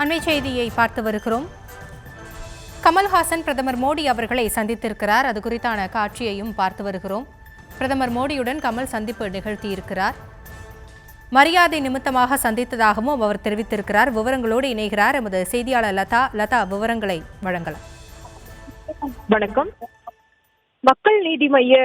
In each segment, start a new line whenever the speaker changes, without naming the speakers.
அண்மை செய்தியை பார்த்து வருகிறோம். கமல்ஹாசன் பிரதமர் மோடி அவர்களை சந்தித்திருக்கிறார். அது குறித்தான காட்சியையும் பார்த்து வருகிறோம். பிரதமர் மோடியுடன் கமல் சந்திப்பு நிகழ்த்தியிருக்கிறார். மரியாதை நிமித்தமாக சந்தித்ததாகவும் அவர் தெரிவித்திருக்கிறார். விவரங்களோடு இணைகிறார் எமது செய்தியாளர் லதா. விவரங்களை வழங்கலாம்.
வணக்கம். மக்கள் நீதி மய்ய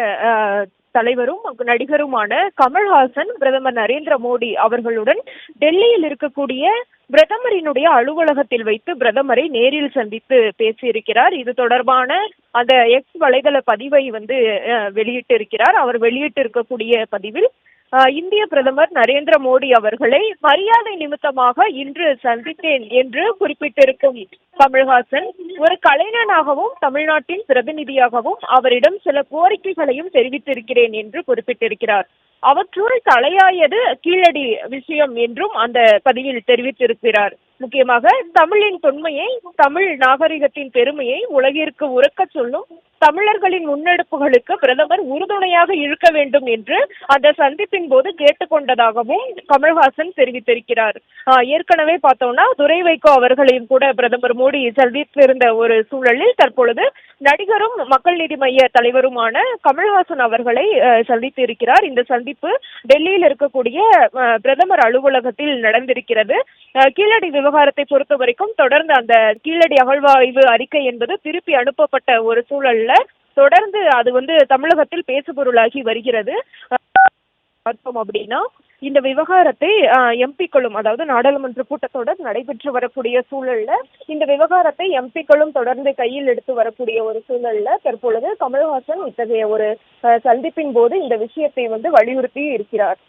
தலைவரும் நடிகருமான கமல்ஹாசன் பிரதமர் நரேந்திர மோடி அவர்களுடன் டெல்லியில் இருக்கக்கூடிய பிரதமரினுடைய அலுவலகத்தில் வைத்து பிரதமரை நேரில் சந்தித்து பேசியிருக்கிறார். இது தொடர்பான அந்த எக்ஸ் வலைதள பதிவை வெளியிட்டிருக்கிறார். அவர் வெளியிட்டிருக்கக்கூடிய பதிவில் இந்திய பிரதமர் நரேந்திர மோடி அவர்களை மரியாதை நிமித்தமாக இன்று சந்தித்தேன் என்று குறிப்பிட்டிருக்கும் கமல்ஹாசன், ஒரு கலைஞனாகவும் தமிழ்நாட்டின் பிரதிநிதியாகவும் அவரிடம் சில கோரிக்கைகளையும் தெரிவித்திருக்கிறேன் என்று குறிப்பிட்டிருக்கிறார். அவற்றுள் தலையாயது கீழடி விஷயம் என்றும் அந்த பதிவில் தெரிவித்திருக்கிறார். முக்கியமாக தமிழின் தொன்மையை, தமிழ் நாகரிகத்தின் பெருமையை உலகிற்கு உறக்கச் சொல்லும் தமிழர்களின் முன்னெடுப்புகளுக்கு பிரதமர் உறுதுணையாக இருக்க வேண்டும் என்று அந்த சந்திப்பின் போது கேட்டுக்கொண்டதாகவும் கமல்ஹாசன் தெரிவித்திருக்கிறார். ஏற்கனவே பார்த்தோம்னா துரை வைகோ அவர்களையும் கூட பிரதமர் மோடி சந்தித்திருந்த ஒரு சூழலில் தற்பொழுது நடிகரும் மக்கள் நீதி மய்ய தலைவருமான கமல்ஹாசன் அவர்களை சந்தித்து இருக்கிறார். இந்த சந்திப்பு டெல்லியில் இருக்கக்கூடிய பிரதமர் அலுவலகத்தில் நடந்திருக்கிறது. கீழடி விவகாரத்தை பொறுத்த வரைக்கும் தொடர்ந்து அந்த கீழடி அகழ்வாய்வு அறிக்கை என்பது திருப்பி அனுப்பப்பட்ட ஒரு சூழல்ல தொடர்ந்து அது தமிழகத்தில் பேசுபொருளாகி வருகிறது. பார்த்தோம் அப்படின்னா இந்த விவகாரத்தை எம்பிக்களும், அதாவது நாடாளுமன்ற கூட்டத்தொடர் நடைபெற்று வரக்கூடிய சூழல்ல இந்த விவகாரத்தை எம்பிக்களும் தொடர்ந்து கையில் எடுத்து வரக்கூடிய ஒரு சூழல்ல தற்பொழுது கமல்ஹாசன் இத்தகைய ஒரு சந்திப்பின் போது இந்த விஷயத்தை வலியுறுத்தி இருக்கிறார்.